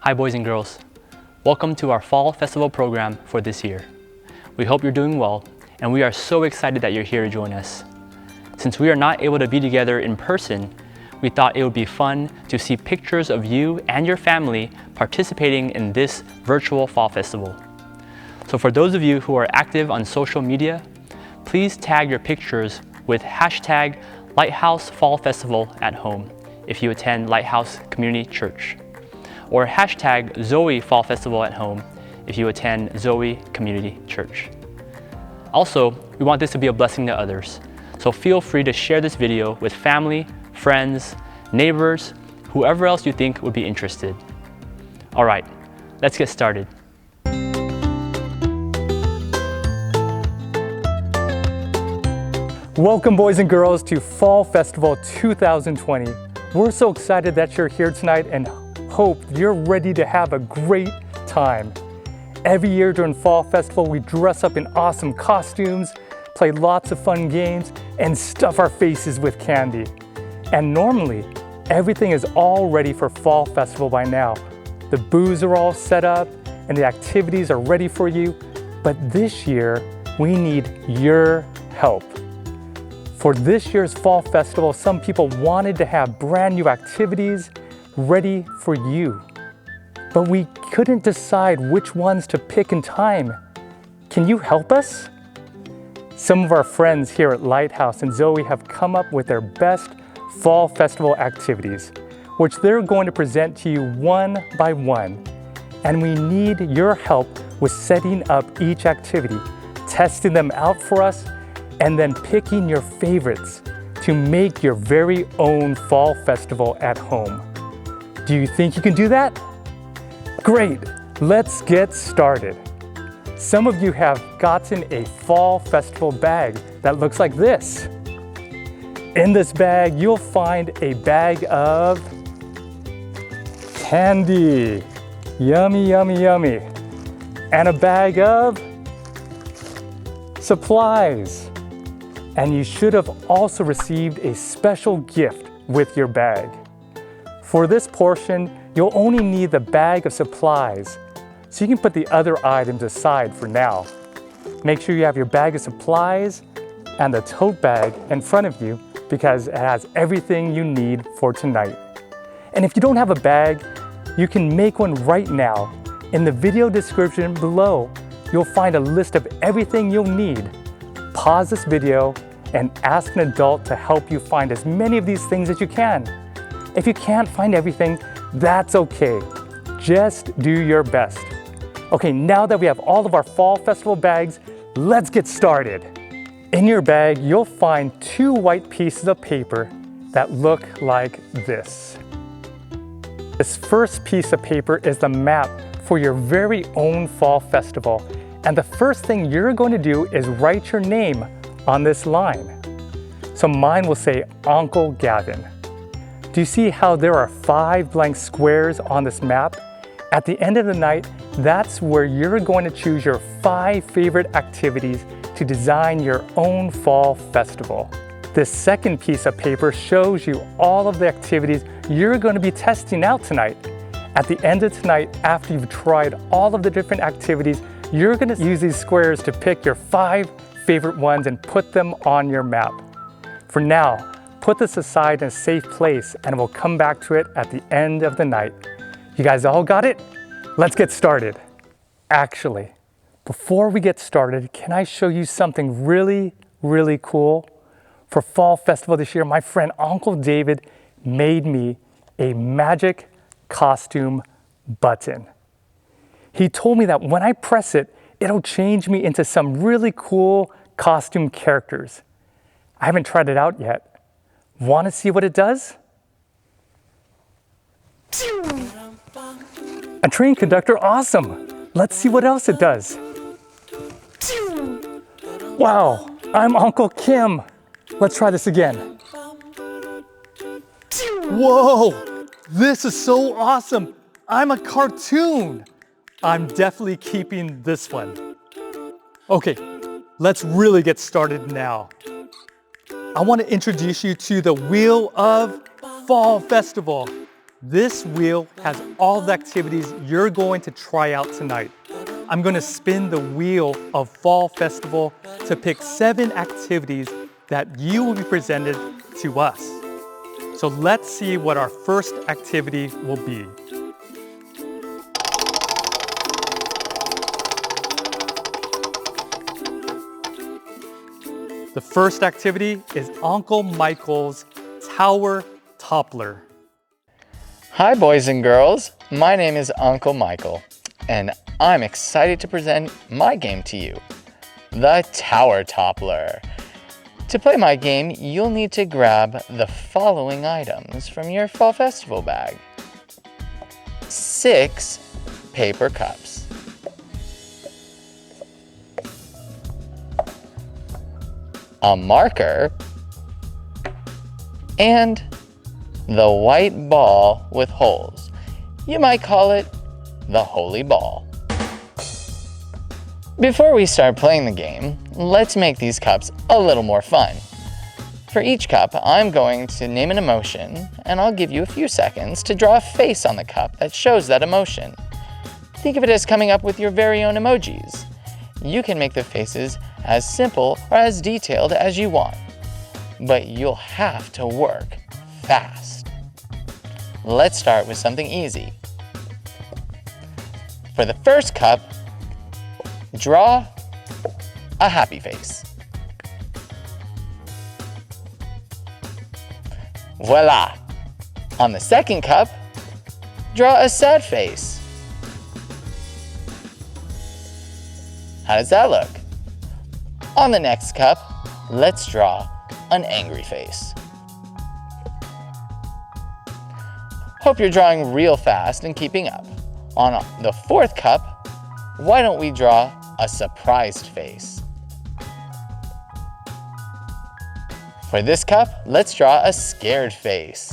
Hi boys and girls. Welcome to our Fall Festival program for this year. We hope you're doing well, and we are so excited that you're here to join us. Since we are not able to be together in person, we thought it would be fun to see pictures of you and your family participating in this virtual Fall Festival. So for those of you who are active on social media, please tag your pictures with hashtag Lighthouse Fall Festival at home if you attend Lighthouse Community Church, or hashtag Zoe Fall Festival at home if you attend Zoe Community Church. Also, we want this to be a blessing to others, so feel free to share this video with family, friends, neighbors, whoever else you think would be interested. All right, let's get started. Welcome boys and girls to Fall Festival 2020. We're so excited that you're here tonight and hope you're ready to have a great time. Every year during Fall Festival, we dress up in awesome costumes, play lots of fun games, and stuff our faces with candy. And normally, everything is all ready for Fall Festival by now. The booths are all set up and the activities are ready for you. But this year, we need your help. For this year's Fall Festival, some people wanted to have brand new activities ready for you. But we couldn't decide which ones to pick in time. Can you help us? Some of our friends here at Lighthouse and Zoe have come up with their best Fall Festival activities, which they're going to present to you one by one. And we need your help with setting up each activity, testing them out for us, and then picking your favorites to make your very own Fall Festival at home. Do you think you can do that? Great, let's get started. Some of you have gotten a Fall Festival bag that looks like this. In this bag, you'll find a bag of candy. Yummy, yummy, yummy. And a bag of supplies. And you should have also received a special gift with your bag. For this portion, you'll only need the bag of supplies, so you can put the other items aside for now. Make sure you have your bag of supplies and the tote bag in front of you because it has everything you need for tonight. And if you don't have a bag, you can make one right now. In the video description below, you'll find a list of everything you'll need. Pause this video and ask an adult to help you find as many of these things as you can. If you can't find everything, that's okay. Just do your best. Okay, now that we have all of our Fall Festival bags, let's get started. In your bag, you'll find 2 white pieces of paper that look like this. This first piece of paper is the map for your very own Fall Festival. And the first thing you're going to do is write your name on this line. So mine will say Uncle Gavin. Do you see how there are 5 blank squares on this map? At the end of the night, that's where you're going to choose your 5 favorite activities to design your own Fall Festival. This second piece of paper shows you all of the activities you're going to be testing out tonight. At the end of tonight, after you've tried all of the different activities, you're going to use these squares to pick your 5 favorite ones and put them on your map. For now, put this aside in a safe place and we'll come back to it at the end of the night. You guys all got it? Let's get started. Actually, before we get started, can I show you something really, really cool? For Fall Festival this year, my friend Uncle David made me a magic costume button. He told me that when I press it, it'll change me into some really cool costume characters. I haven't tried it out yet. Want to see what it does? A train conductor, awesome. Let's see what else it does. Wow, I'm Uncle Kim. Let's try this again. Whoa, this is so awesome. I'm a cartoon. I'm definitely keeping this one. Okay, let's really get started now. I want to introduce you to the Wheel of Fall Festival. This wheel has all the activities you're going to try out tonight. I'm going to spin the wheel of Fall Festival to pick 7 activities that you will be presented to us. So let's see what our first activity will be. The first activity is Uncle Michael's Tower Toppler. Hi boys and girls, my name is Uncle Michael, and I'm excited to present my game to you, the Tower Toppler. To play my game, you'll need to grab the following items from your Fall Festival bag. 6 paper cups, a marker, and the white ball with holes. You might call it the holy ball. Before we start playing the game, let's make these cups a little more fun. For each cup, I'm going to name an emotion, and I'll give you a few seconds to draw a face on the cup that shows that emotion. Think of it as coming up with your very own emojis. You can make the faces as simple or as detailed as you want, but you'll have to work fast. Let's start with something easy. For the first cup, draw a happy face. Voila! On the second cup, draw a sad face. How does that look? On the next cup, let's draw an angry face. Hope you're drawing real fast and keeping up. On the fourth cup, why don't we draw a surprised face? For this cup, let's draw a scared face.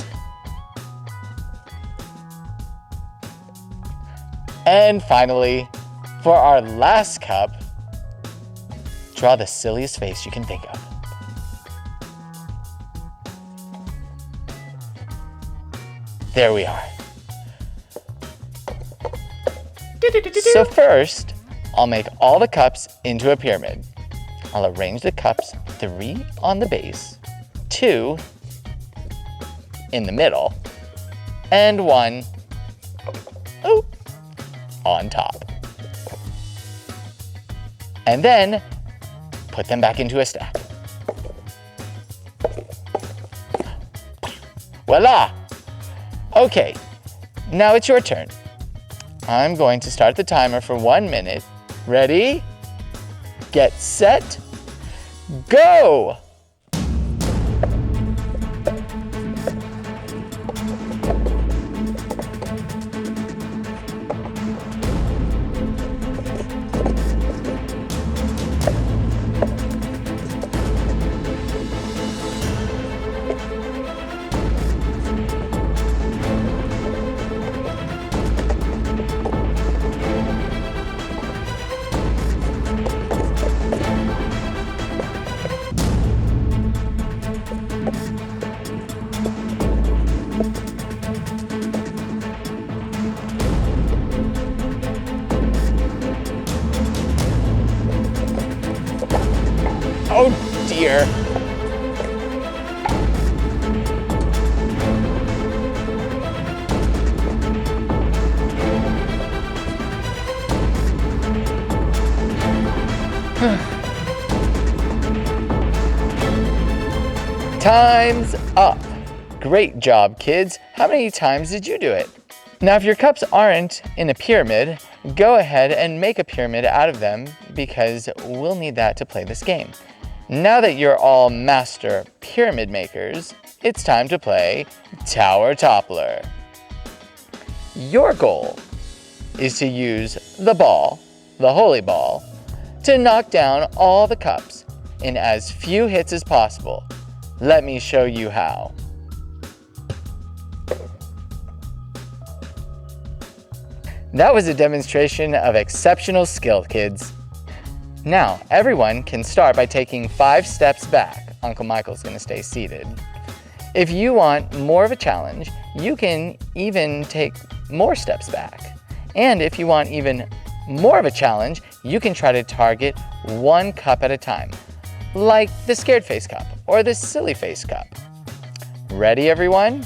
And finally, for our last cup, draw the silliest face you can think of. There we are. So first, I'll make all the cups into a pyramid. I'll arrange the cups 3 on the base, 2 in the middle, and 1 on top. And then put them back into a stack. Voila! Okay, now it's your turn. I'm going to start the timer for 1 minute. Ready? Get set, go! Oh dear. Time's up. Great job, kids. How many times did you do it? Now, if your cups aren't in a pyramid, go ahead and make a pyramid out of them because we'll need that to play this game. Now that you're all master pyramid makers, it's time to play Tower Toppler. Your goal is to use the ball, the holy ball, to knock down all the cups in as few hits as possible. Let me show you how. That was a demonstration of exceptional skill, kids. Now, everyone can start by taking 5 steps back. Uncle Michael's going to stay seated. If you want more of a challenge, you can even take more steps back. And if you want even more of a challenge, you can try to target one cup at a time, like the scared face cup or the silly face cup. Ready, everyone?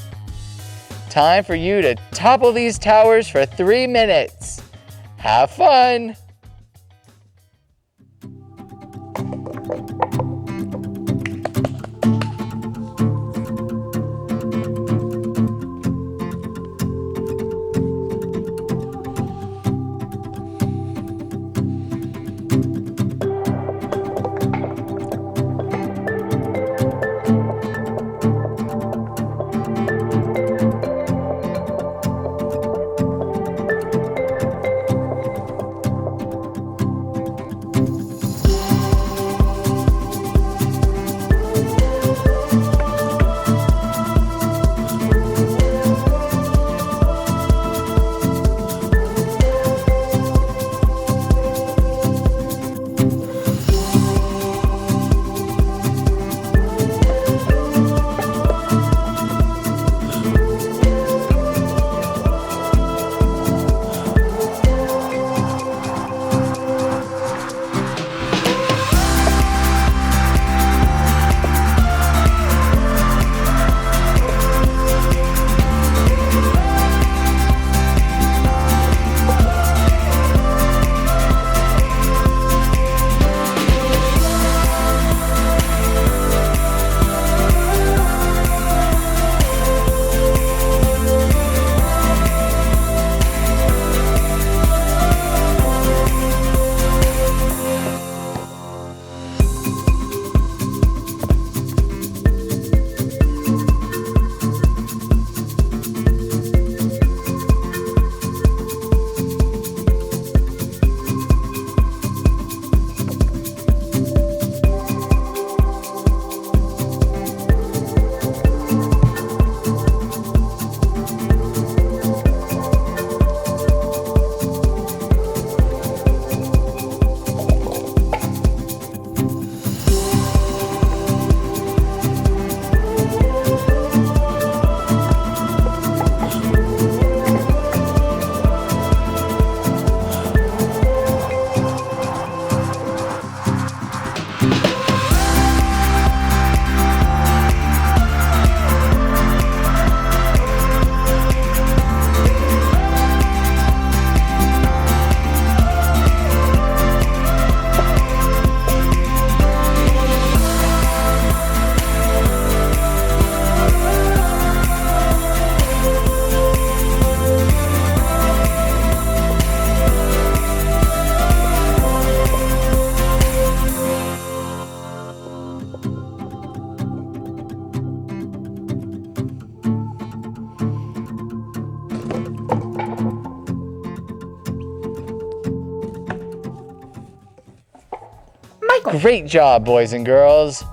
Time for you to topple these towers for 3 minutes. Have fun! Great job, boys and girls.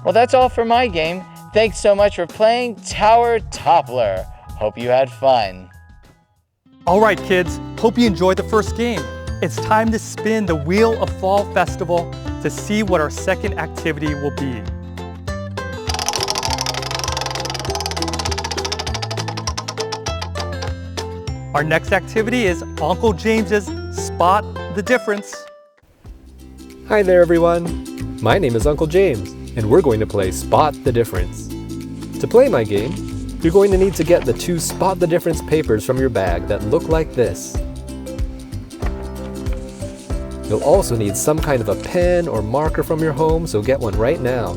Well, that's all for my game. Thanks so much for playing Tower Toppler. Hope you had fun. All right, kids, hope you enjoyed the first game. It's time to spin the Wheel of Fall Festival to see what our second activity will be. Our next activity is Uncle James's Spot the Difference. Hi there, everyone. My name is Uncle James, and we're going to play Spot the Difference. To play my game, you're going to need to get the 2 Spot the Difference papers from your bag that look like this. You'll also need some kind of a pen or marker from your home, so get one right now.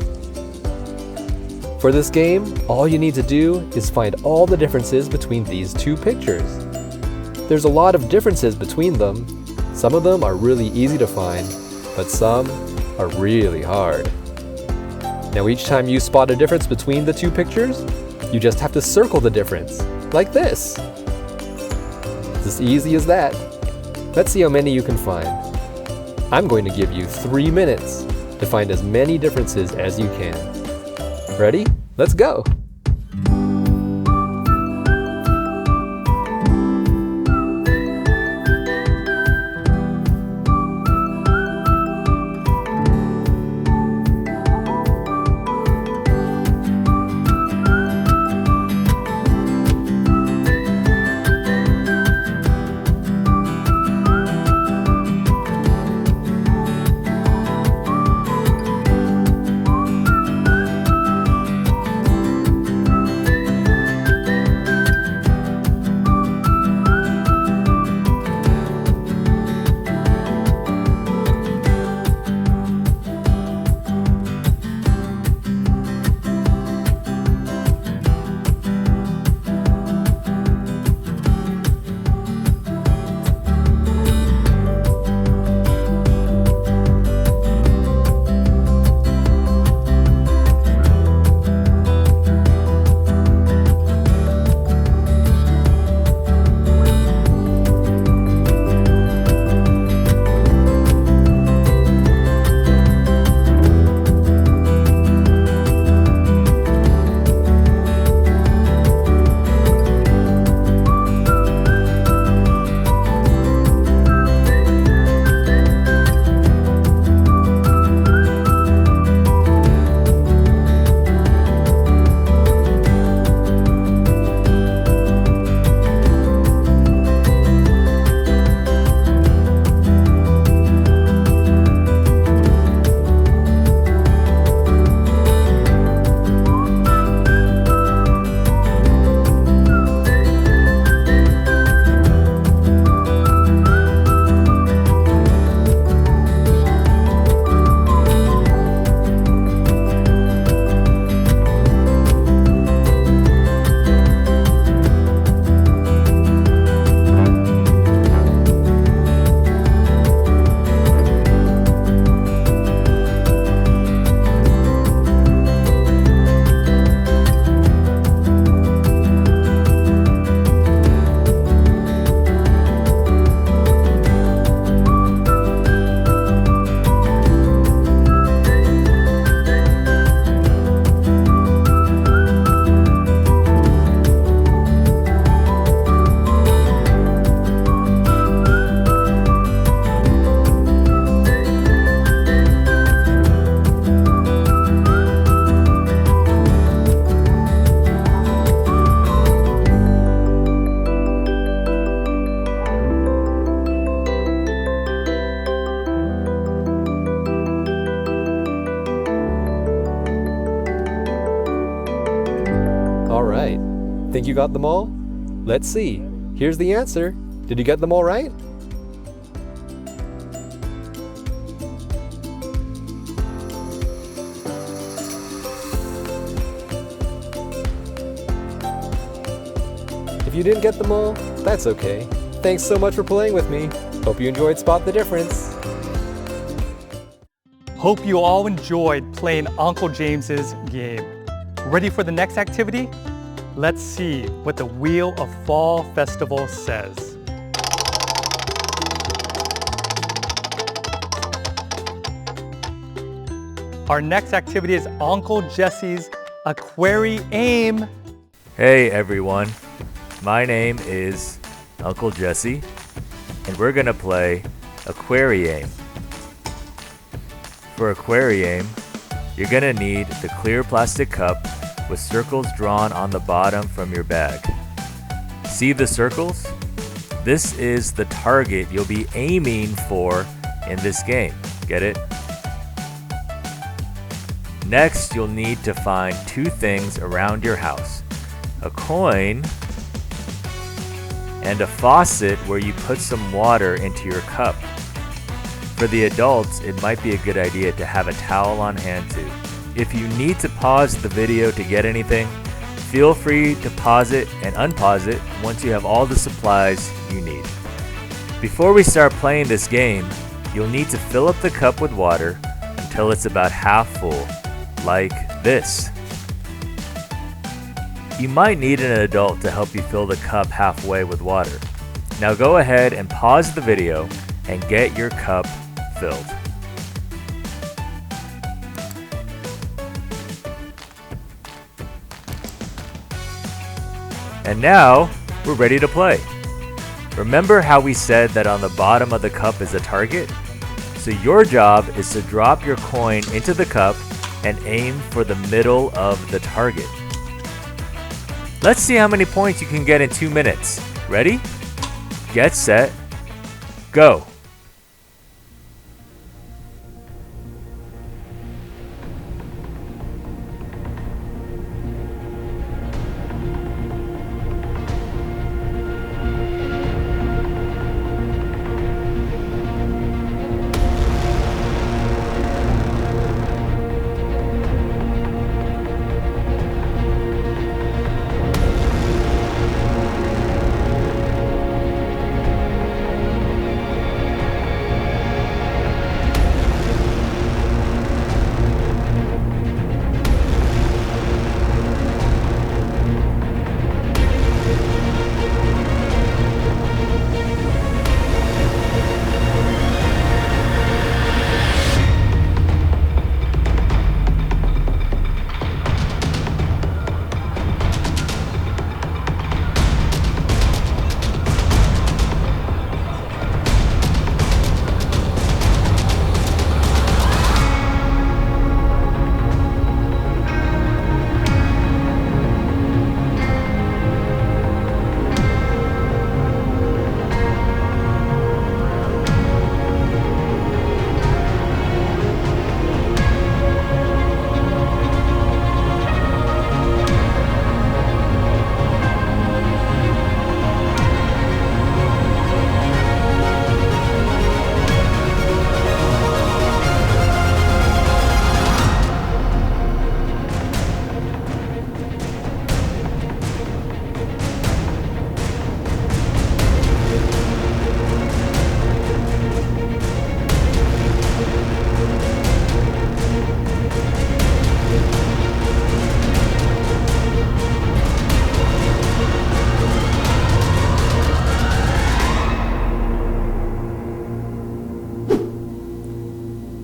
For this game, all you need to do is find all the differences between these 2 pictures. There's a lot of differences between them. Some of them are really easy to find, but some are really hard. Now each time you spot a difference between the 2 pictures, you just have to circle the difference, like this. It's as easy as that. Let's see how many you can find. I'm going to give you 3 minutes to find as many differences as you can. Ready? Let's go! think you got them all? Let's see. Here's the answer. Did you get them all right? If you didn't get them all, that's okay. Thanks so much for playing with me. Hope you enjoyed Spot the Difference. Hope you all enjoyed playing Uncle James's game. Ready for the next activity? Let's see what the Wheel of Fall Festival says. Our next activity is Uncle Jesse's Aquarium. Hey everyone, my name is Uncle Jesse, and we're gonna play Aquarium. For Aquarium, you're gonna need the clear plastic cup with circles drawn on the bottom from your bag. See the circles? This is the target you'll be aiming for in this game. Get it? Next, you'll need to find two things around your house: a coin and a faucet where you put some water into your cup. For the adults, it might be a good idea to have a towel on hand too. If you need to pause the video to get anything, feel free to pause it and unpause it once you have all the supplies you need. Before we start playing this game, you'll need to fill up the cup with water until it's about half full, like this. You might need an adult to help you fill the cup halfway with water. Now go ahead and pause the video and get your cup filled. And now we're ready to play. Remember how we said that on the bottom of the cup is a target? So your job is to drop your coin into the cup and aim for the middle of the target. Let's see how many points you can get in 2 minutes. Ready? Get set, go.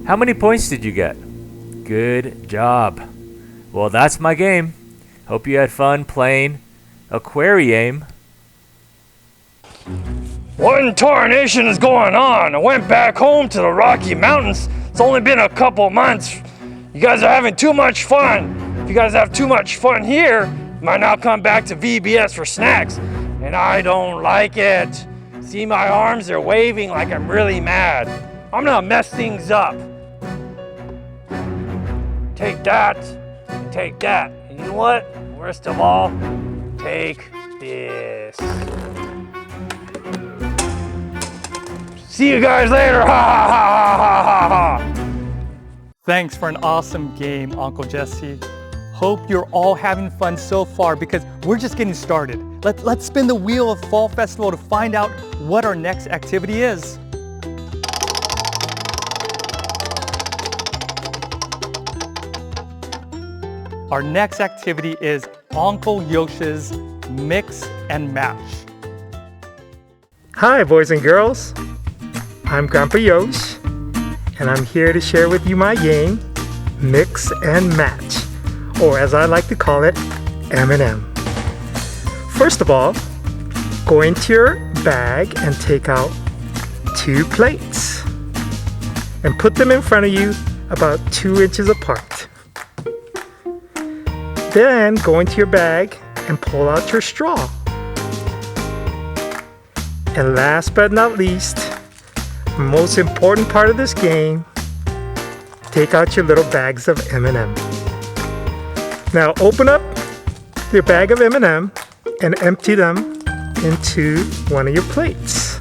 How many points did you get? Good job. Well, that's my game. Hope you had fun playing Aquarium. What in tarnation is going on? I went back home to the Rocky Mountains. It's only been a couple months. You guys are having too much fun. If you guys have too much fun here, you might not come back to VBS for snacks. And I don't like it. See, my arms are waving like I'm really mad. I'm gonna mess things up. Take that, and take that. And you know what? Worst of all, take this. See you guys later. Ha ha ha ha ha ha. Thanks for an awesome game, Uncle Jesse. Hope you're all having fun so far because we're just getting started. Let's spin the wheel of Fall Festival to find out what our next activity is. Our next activity is Uncle Yoshi's Mix and Match. Hi, boys and girls. I'm Grandpa Yosh, and I'm here to share with you my game, Mix and Match, or as I like to call it, M&M. First of all, go into your bag and take out 2 plates and put them in front of you about 2 inches apart. Then go into your bag and pull out your straw. And last but not least, most important part of this game, take out your little bags of M&M. Now open up your bag of M&M and empty them into one of your plates.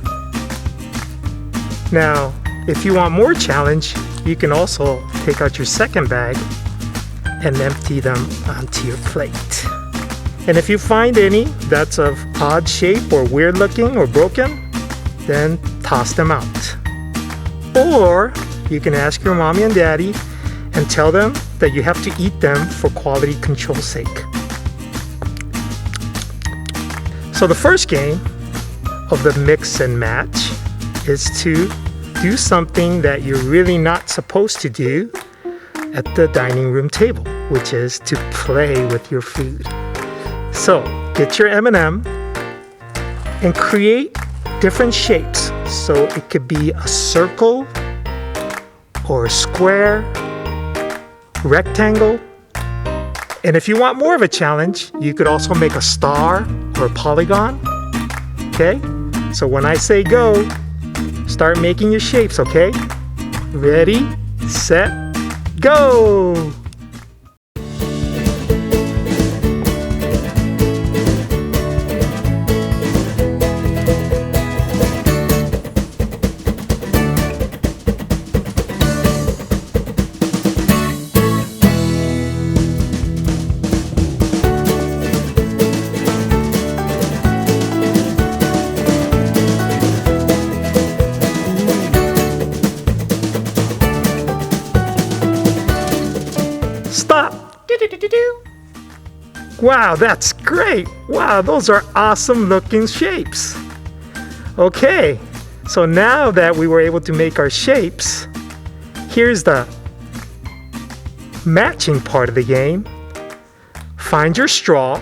Now, if you want more challenge, you can also take out your second bag and empty them onto your plate. And if you find any that's of odd shape or weird looking or broken, then toss them out. Or you can ask your mommy and daddy and tell them that you have to eat them for quality control's sake. So the first game of the mix and match is to do something that you're really not supposed to do at the dining room table, which is to play with your food. So get your M&M and create different shapes. So it could be a circle or a square, rectangle. And if you want more of a challenge, you could also make a star or a polygon. Okay? So when I say go, start making your shapes, okay? Ready, set, go! Stop! Wow, that's great! Wow, those are awesome looking shapes. Okay, so now that we were able to make our shapes, here's the matching part of the game. Find your straw,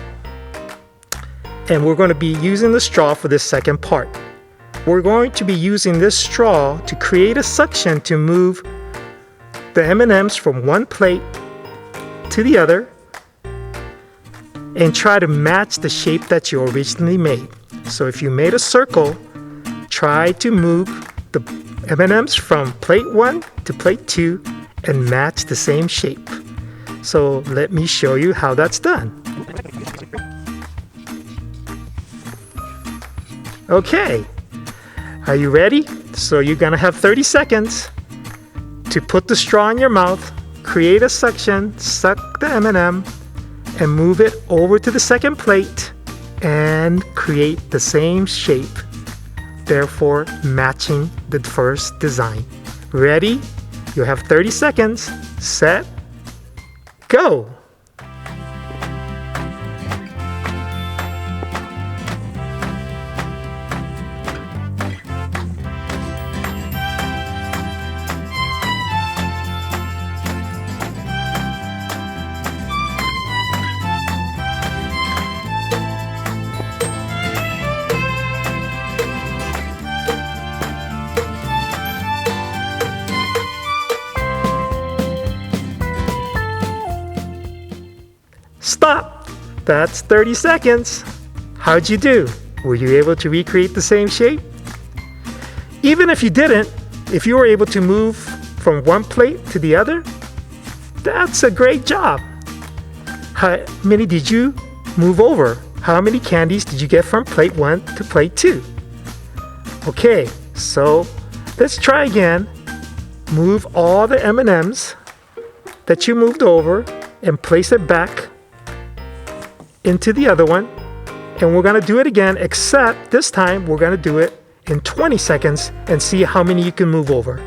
and we're going to be using the straw for this second part. We're going to be using this straw to create a suction to move the M&Ms from one plate to the other and try to match the shape that you originally made. So if you made a circle, try to move the M&Ms from plate 1 to plate 2 and match the same shape. So let me show you how that's done. Okay, are you ready? So you're gonna have 30 seconds to put the straw in your mouth, create a suction, suck the M&M, and move it over to the second plate and create the same shape, therefore matching the first design. Ready? You have 30 seconds. Set, go! Stop! That's 30 seconds. How'd you do? Were you able to recreate the same shape? Even if you didn't, if you were able to move from one plate to the other, that's a great job. How many did you move over How many candies did you get from plate 1 to plate 2? Okay, so let's try again. Move all the M&Ms that you moved over and place it back into the other one. And we're gonna do it again, except this time we're gonna do it in 20 seconds and see how many you can move over.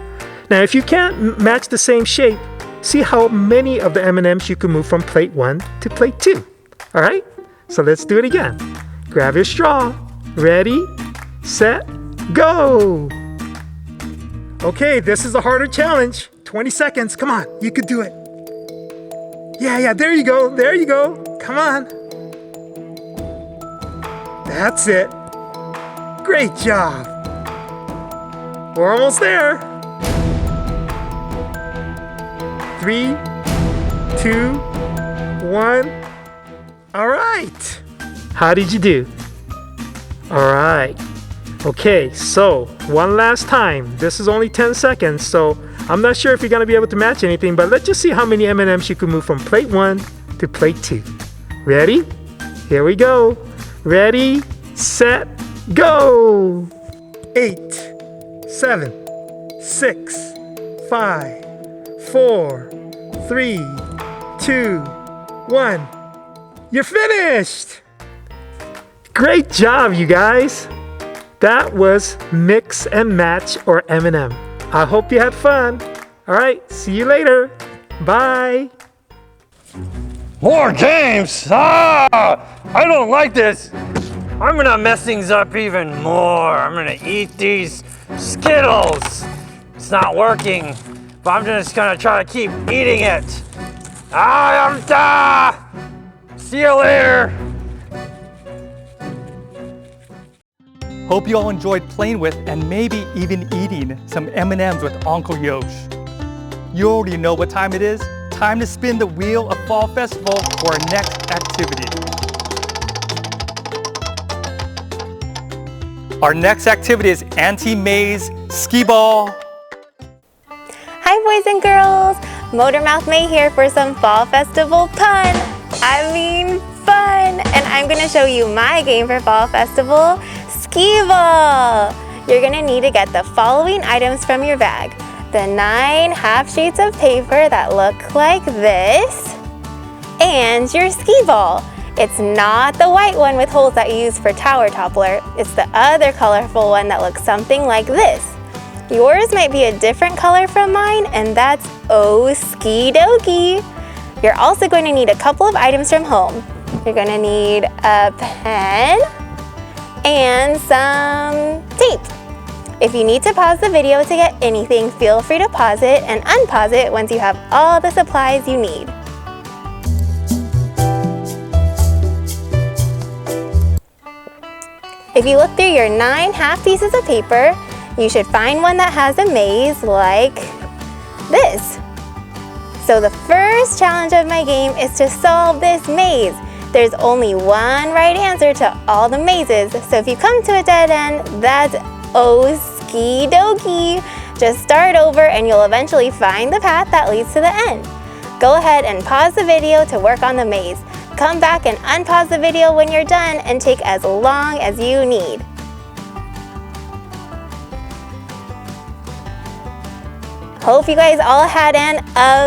Now, if you can't match the same shape, see how many of the M&Ms you can move from plate 1 to plate 2. All right, so let's do it again. Grab your straw. Ready, set, go. Okay, this is a harder challenge. 20 seconds, come on, you could do it. Yeah, there you go, come on. That's it. Great job. We're almost there. 3, 2, 1. All right. How did you do? All right. Okay, so one last time. This is only 10 seconds, so I'm not sure if you're gonna be able to match anything, but let's just see how many M&Ms you can move from plate 1 to plate 2. Ready? Here we go. Ready, set, go. 8, 7, 6, 5, 4, 3, 2, 1. You're finished! Great job, you guys! That was mix and match or M&M. I hope you had fun. All right, see you later. Bye. More games? I don't like this. I'm gonna mess things up even more. I'm gonna eat these Skittles. It's not working, but I'm just gonna try to keep eating it. See you later. Hope you all enjoyed playing with and maybe even eating some M&Ms with Uncle Yosh. You already know what time it is. Time to spin the wheel of Fall Festival for our next activity. Our next activity is anti-maze skee ball. Hi boys and girls, Motormouth May here for some Fall Festival fun. And I'm gonna show you my game for Fall Festival, skee ball. You're gonna need to get the following items from your bag. The 9 half sheets of paper that look like this, and your skee ball. It's not the white one with holes that you use for tower toppler. It's the other colorful one that looks something like this. Yours might be a different color from mine, and that's okie dokie. You're also going to need a couple of items from home. You're going to need a pen and some tape. If you need to pause the video to get anything, feel free to pause it and unpause it once you have all the supplies you need. If you look through your 9 half pieces of paper, you should find one that has a maze like this. So the first challenge of my game is to solve this maze. There's only one right answer to all the mazes, so if you come to a dead end, that's okie dokie. Just start over and you'll eventually find the path that leads to the end. Go ahead and pause the video to work on the maze. Come back and unpause the video when you're done and take as long as you need. Hope you guys all had an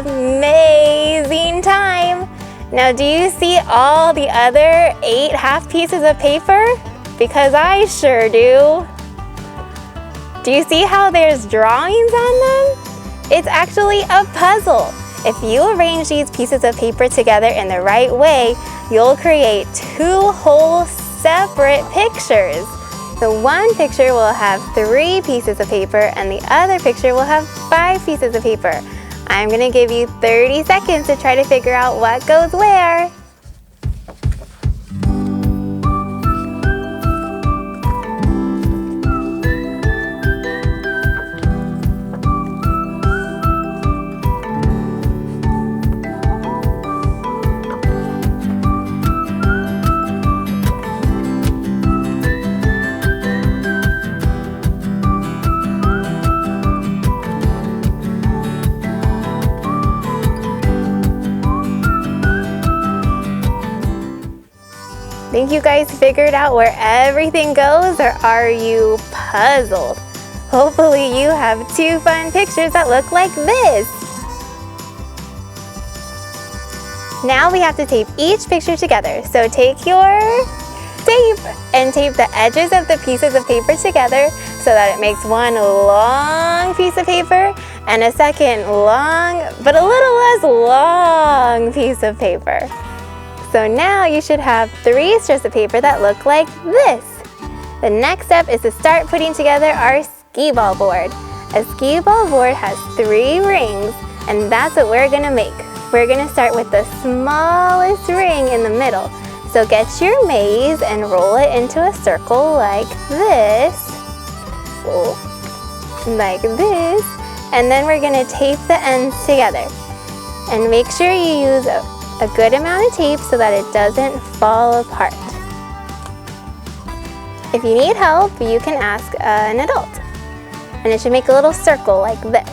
amazing time. Now, do you see all the other 8 half pieces of paper? Because I sure do. Do you see how there's drawings on them? It's actually a puzzle. If you arrange these pieces of paper together in the right way, you'll create 2 whole separate pictures. The one picture will have 3 pieces of paper and the other picture will have 5 pieces of paper. I'm gonna give you 30 seconds to try to figure out what goes where. think you guys figured out where everything goes, or are you puzzled? Hopefully you have 2 fun pictures that look like this. Now we have to tape each picture together. So take your tape and tape the edges of the pieces of paper together so that it makes one long piece of paper and a second long, but a little less long piece of paper. So now you should have 3 strips of paper that look like this. The next step is to start putting together our skee-ball board. A skee-ball board has 3 rings, and that's what we're gonna make. We're gonna start with the smallest ring in the middle. So get your maze and roll it into a circle like this. Like this. And then we're gonna tape the ends together. And make sure you use a good amount of tape so that it doesn't fall apart. If you need help, you can ask an adult. And it should make a little circle like this.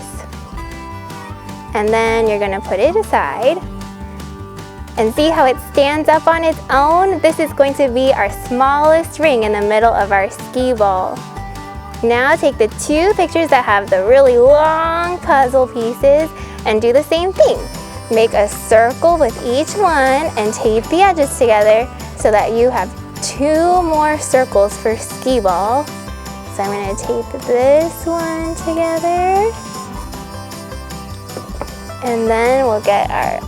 And then you're gonna put it aside. And see how it stands up on its own? This is going to be our smallest ring in the middle of our skee ball. Now take the 2 pictures that have the really long puzzle pieces and do the same thing. Make a circle with each one and tape the edges together so that you have 2 more circles for skee ball. So I'm going to tape this one together. And then we'll get our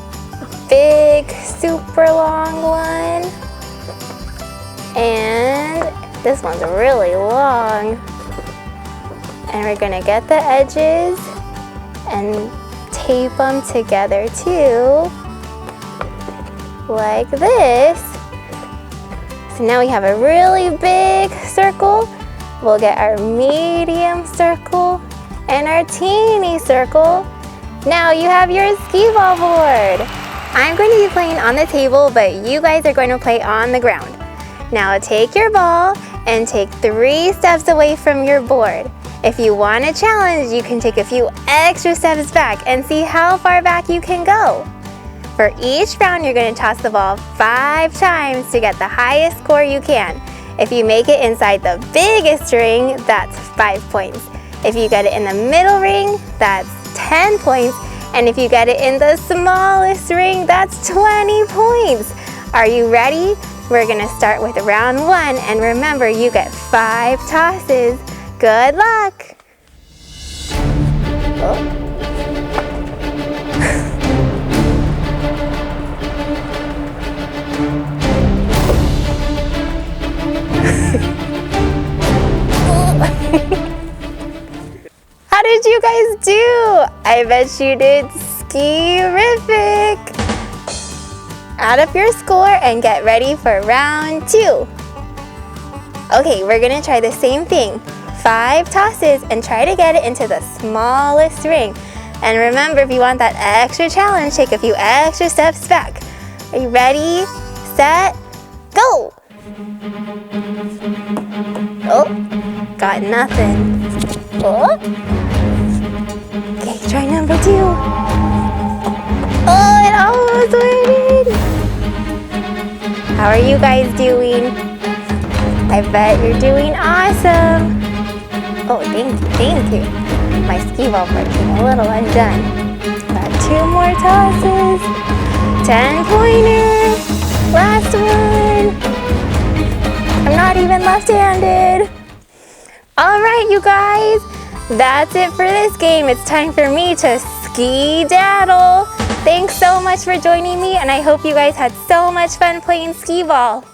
big, super long one. And this one's really long. And we're gonna get the edges and tape them together too, like this. So now we have a really big circle. We'll get our medium circle and our teeny circle. Now you have your skee ball board. I'm going to be playing on the table, but you guys are going to play on the ground. Now take your ball and take 3 steps away from your board. If you want a challenge, you can take a few extra steps back and see how far back you can go. For each round, you're going to toss the ball 5 times to get the highest score you can. If you make it inside the biggest ring, that's 5 points. If you get it in the middle ring, that's 10 points. And if you get it in the smallest ring, that's 20 points. Are you ready? We're gonna start with round 1, and remember, you get 5 tosses. Good luck. Oh. How did you guys do? I bet you did ski-rific. Add up your score and get ready for round 2. Okay, we're gonna try the same thing. 5 tosses and try to get it into the smallest ring. And remember, if you want that extra challenge, take a few extra steps back. Are you ready, set, go? Oh, got nothing. Oh. Okay, try number 2. Oh, it almost went in. How are you guys doing? I bet you're doing awesome. Oh, thank you. My skee ball part came a little undone. Got 2 more tosses. 10-pointer. Last one. I'm not even left-handed. All right, you guys. That's it for this game. It's time for me to ski-daddle. Thanks so much for joining me, and I hope you guys had so much fun playing skee ball.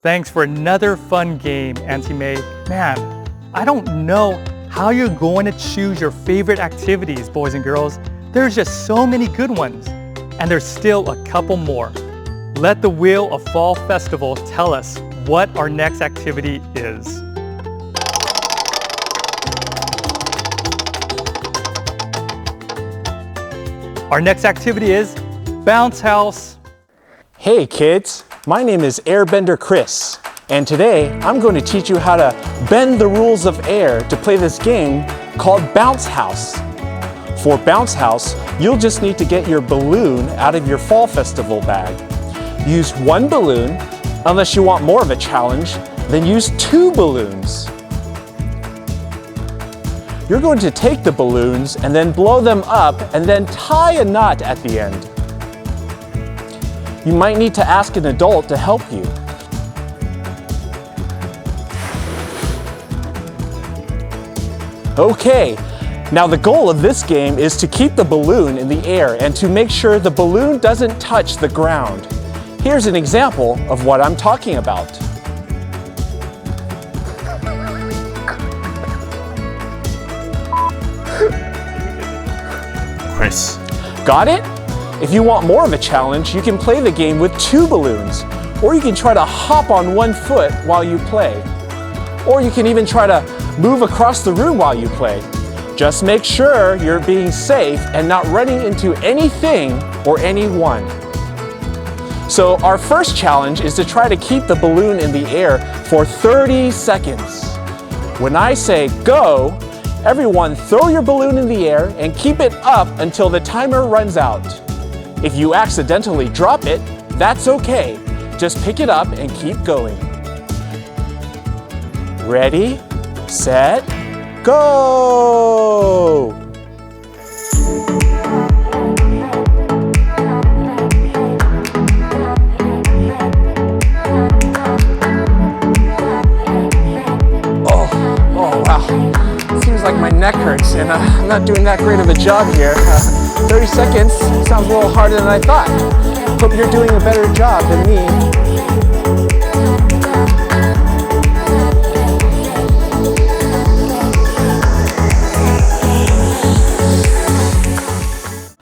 Thanks for another fun game, Auntie May. Man, I don't know how you're going to choose your favorite activities, boys and girls. There's just so many good ones, and there's still a couple more. Let the Wheel of Fall Festival tell us what our next activity is. Our next activity is Bounce House. Hey kids, my name is Airbender Chris, and today I'm going to teach you how to bend the rules of air to play this game called Bounce House. For Bounce House, you'll just need to get your balloon out of your Fall Festival bag. Use 1 balloon Unless you want more of a challenge, then use 2 balloons. You're going to take the balloons and then blow them up and then tie a knot at the end. You might need to ask an adult to help you. Okay, now the goal of this game is to keep the balloon in the air and to make sure the balloon doesn't touch the ground. Here's an example of what I'm talking about. Chris. Got it? If you want more of a challenge, you can play the game with 2 balloons, or you can try to hop on 1 foot while you play. Or you can even try to move across the room while you play. Just make sure you're being safe and not running into anything or anyone. So our first challenge is to try to keep the balloon in the air for 30 seconds. When I say go, everyone throw your balloon in the air and keep it up until the timer runs out. If you accidentally drop it, that's okay. Just pick it up and keep going. Ready, set, go! Oh wow. Seems like my neck hurts and I'm not doing that great of a job here. 30 seconds sounds a little harder than I thought. Hope you're doing a better job than me.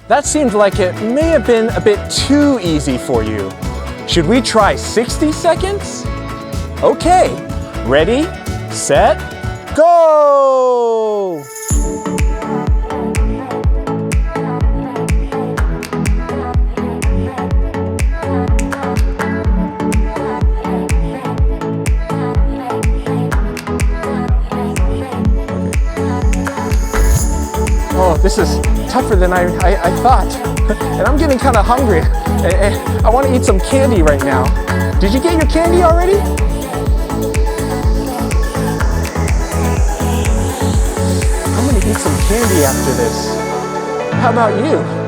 That seemed like it may have been a bit too easy for you. Should we try 60 seconds? Okay, ready, set, go! Oh, this is tougher than I thought. And I'm getting kind of hungry. I want to eat some candy right now. Did you get your candy already? I'm going to eat some candy after this. How about you?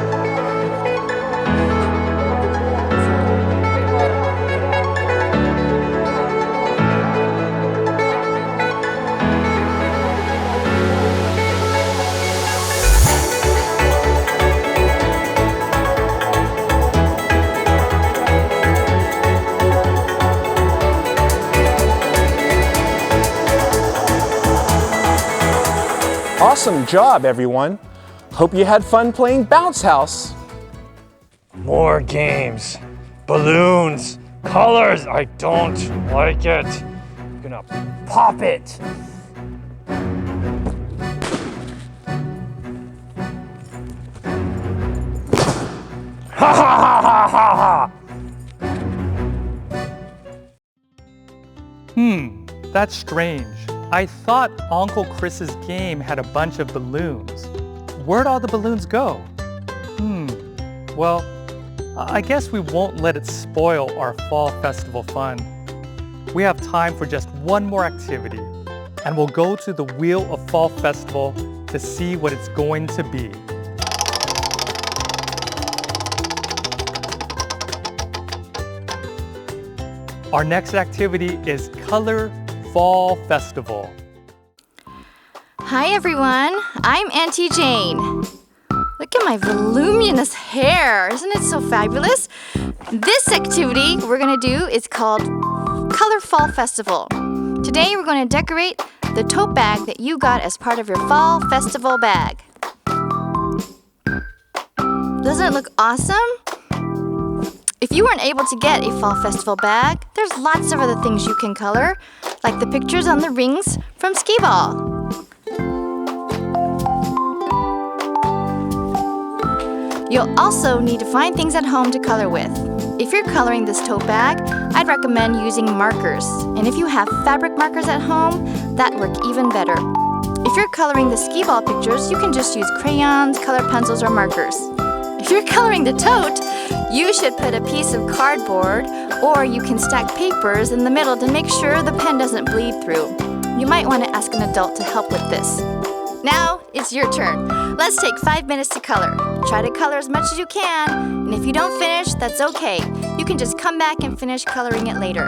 Awesome job, everyone. Hope you had fun playing Bounce House. More games, balloons, colors. I don't like it. I'm gonna pop it. Ha ha ha ha ha ha! That's strange. I thought Uncle Chris's game had a bunch of balloons. Where'd all the balloons go? Well, I guess we won't let it spoil our fall festival fun. We have time for just one more activity, and we'll go to the Wheel of Fall Festival to see what it's going to be. Our next activity is Color Fall Festival. Hi everyone, I'm Auntie Jane. Look at my voluminous hair, isn't it so fabulous? This activity we're gonna do is called Color Fall Festival. Today we're gonna decorate the tote bag that you got as part of your Fall Festival bag. Doesn't it look awesome? If you weren't able to get a Fall Festival bag, there's lots of other things you can color, like the pictures on the rings from Skee Ball. You'll also need to find things at home to color with. If you're coloring this tote bag, I'd recommend using markers. And if you have fabric markers at home, that work even better. If you're coloring the Skee Ball pictures, you can just use crayons, color pencils, or markers. If you're coloring the tote, You should put a piece of cardboard, or you can stack papers in the middle to make sure the pen doesn't bleed through. You might want to ask an adult to help with this. Now it's your turn. Let's take 5 minutes to color. Try to color as much as you can, and if you don't finish, that's okay. You can just come back and finish coloring it later.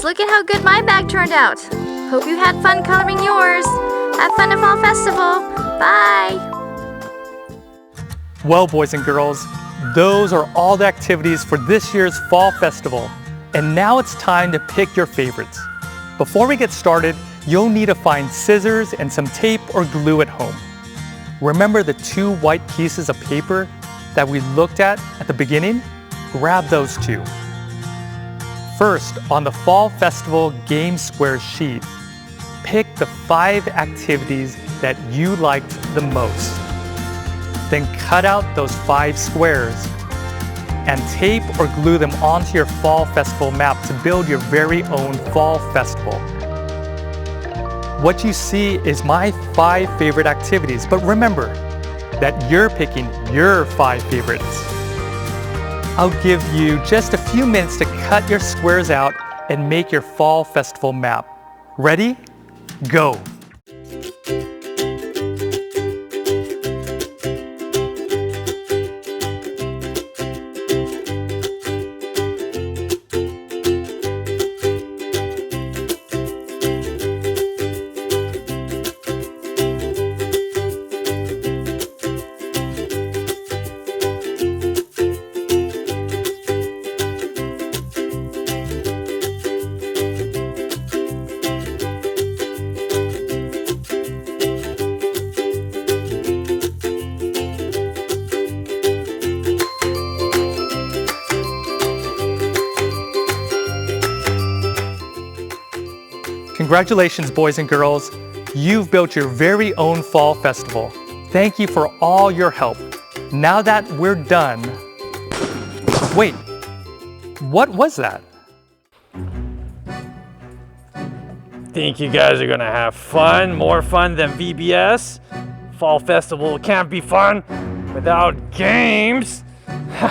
guys, look at how good my bag turned out. Hope you had fun coloring yours. Have fun at Fall Festival. Bye. Well, boys and girls, those are all the activities for this year's Fall Festival. And now it's time to pick your favorites. Before we get started, you'll need to find scissors and some tape or glue at home. Remember the 2 white pieces of paper that we looked at the beginning? Grab those 2. First, on the Fall Festival Game Square sheet, pick the 5 activities that you liked the most. Then cut out those 5 squares and tape or glue them onto your Fall Festival map to build your very own Fall Festival. What you see is my 5 favorite activities, but remember that you're picking your 5 favorites. I'll give you just a few minutes to cut your squares out and make your Fall Festival map. Ready? Go! Congratulations, boys and girls. You've built your very own Fall Festival. Thank you for all your help. Now that we're done... Wait, what was that? Think you guys are gonna have fun? More fun than VBS? Fall Festival can't be fun without games. Look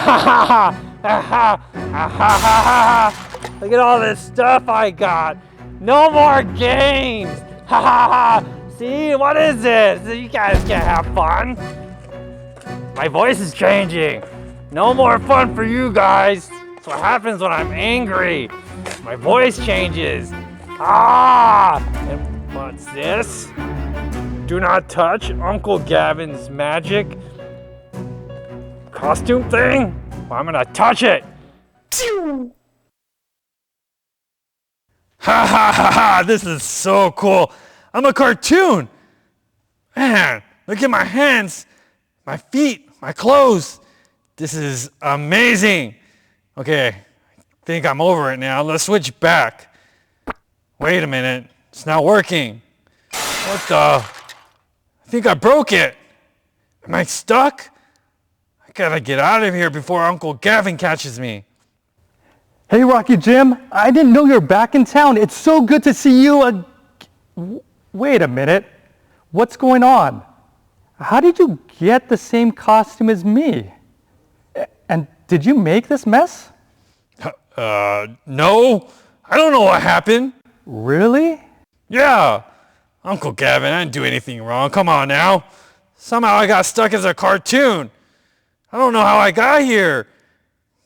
at all this stuff I got. No more games! Ha ha ha! See, what is this? You guys can't have fun. My voice is changing. No more fun for you guys. That's what happens when I'm angry. My voice changes. Ah! And what's this? Do not touch Uncle Gavin's magic costume thing? Well, I'm gonna touch it. Ha ha ha ha! This is so cool. I'm a cartoon. Man, look at my hands, my feet, my clothes. This is amazing. Okay, I think I'm over it now. Let's switch back. Wait a minute. It's not working. What the? I think I broke it. Am I stuck? I gotta get out of here before Uncle Gavin catches me. Hey, Rocky Jim, I didn't know you're back in town. It's so good to see you. Wait a minute. What's going on? How did you get the same costume as me? And did you make this mess? No. I don't know what happened. Really? Yeah. Uncle Gavin, I didn't do anything wrong. Come on now. Somehow I got stuck as a cartoon. I don't know how I got here.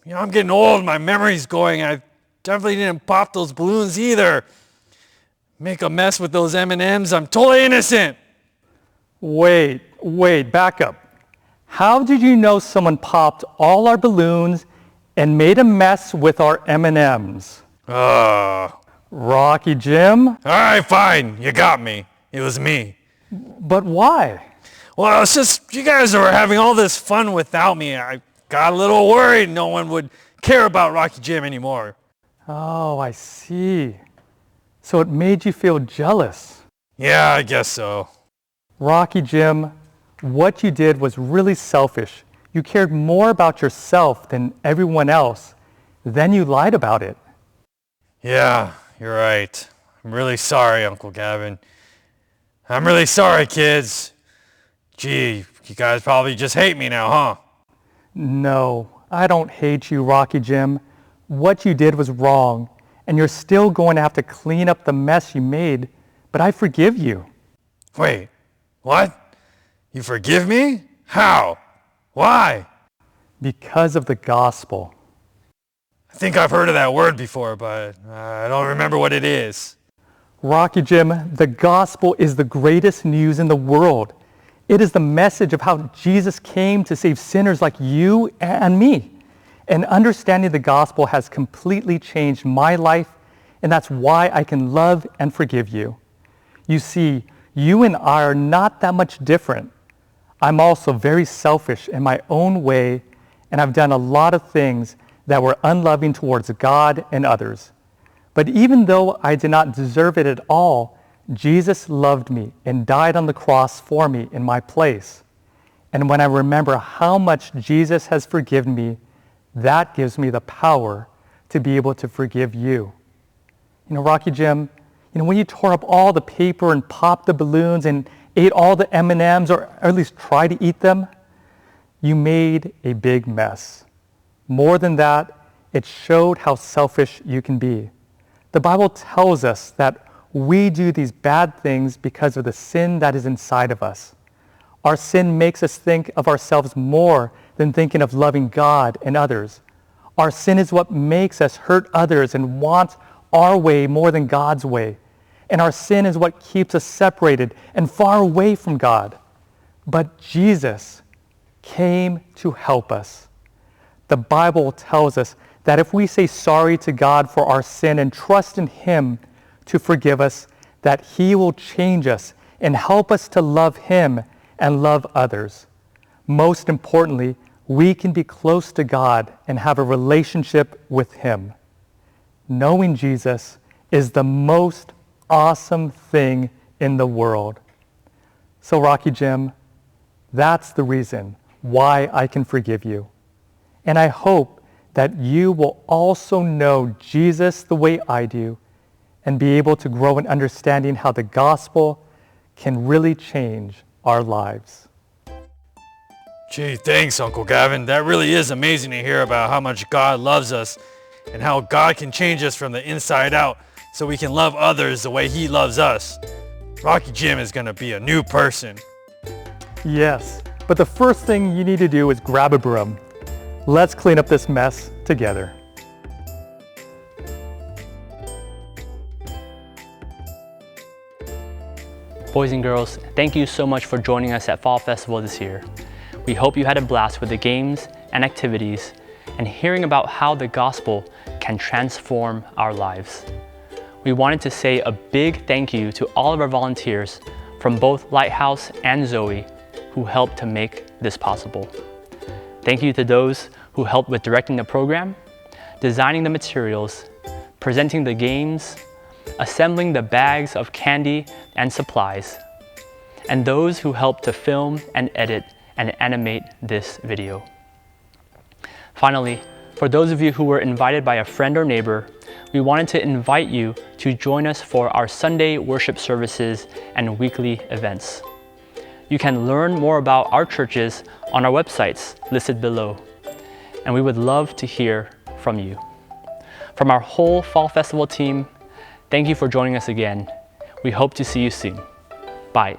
You know, I'm getting old, my memory's going. I definitely didn't pop those balloons either. Make a mess with those M&Ms, I'm totally innocent. Wait, back up. How did you know someone popped all our balloons and made a mess with our M&Ms? Rocky Jim? All right, fine, you got me. It was me. But why? Well, it's just you guys were having all this fun without me. I got a little worried no one would care about Rocky Jim anymore. Oh, I see. So it made you feel jealous. Yeah, I guess so. Rocky Jim, what you did was really selfish. You cared more about yourself than everyone else. Then you lied about it. Yeah, you're right. I'm really sorry, Uncle Gavin. I'm really sorry, kids. Gee, you guys probably just hate me now, huh? No, I don't hate you, Rocky Jim. What you did was wrong, and you're still going to have to clean up the mess you made, but I forgive you. Wait, what? You forgive me? How? Why? Because of the gospel. I think I've heard of that word before, but I don't remember what it is. Rocky Jim, the gospel is the greatest news in the world. It is the message of how Jesus came to save sinners like you and me. And understanding the gospel has completely changed my life, and that's why I can love and forgive you. You see, you and I are not that much different. I'm also very selfish in my own way, and I've done a lot of things that were unloving towards God and others. But even though I did not deserve it at all, Jesus loved me and died on the cross for me in my place. And when I remember how much Jesus has forgiven me, that gives me the power to be able to forgive you. You know, Rocky Jim, when you tore up all the paper and popped the balloons and ate all the M&Ms, or at least tried to eat them, you made a big mess. More than that, it showed how selfish you can be. The Bible tells us that we do these bad things because of the sin that is inside of us. Our sin makes us think of ourselves more than thinking of loving God and others. Our sin is what makes us hurt others and want our way more than God's way. And our sin is what keeps us separated and far away from God. But Jesus came to help us. The Bible tells us that if we say sorry to God for our sin and trust in Him to forgive us, that He will change us and help us to love Him and love others. Most importantly, we can be close to God and have a relationship with Him. Knowing Jesus is the most awesome thing in the world. So Rocky Jim, that's the reason why I can forgive you. And I hope that you will also know Jesus the way I do and be able to grow in understanding how the gospel can really change our lives. Gee, thanks, Uncle Gavin. That really is amazing to hear about how much God loves us and how God can change us from the inside out so we can love others the way He loves us. Rocky Jim is going to be a new person. Yes, but the first thing you need to do is grab a broom. Let's clean up this mess together. Boys and girls, thank you so much for joining us at Fall Festival this year. We hope you had a blast with the games and activities and hearing about how the gospel can transform our lives. We wanted to say a big thank you to all of our volunteers from both Lighthouse and Zoe who helped to make this possible. Thank you to those who helped with directing the program, designing the materials, presenting the games, assembling the bags of candy and supplies, and those who helped to film and edit and animate this video. Finally, for those of you who were invited by a friend or neighbor, we wanted to invite you to join us for our Sunday worship services and weekly events. You can learn more about our churches on our websites listed below, and we would love to hear from you. From our whole Fall Festival team, thank you for joining us again. We hope to see you soon. Bye.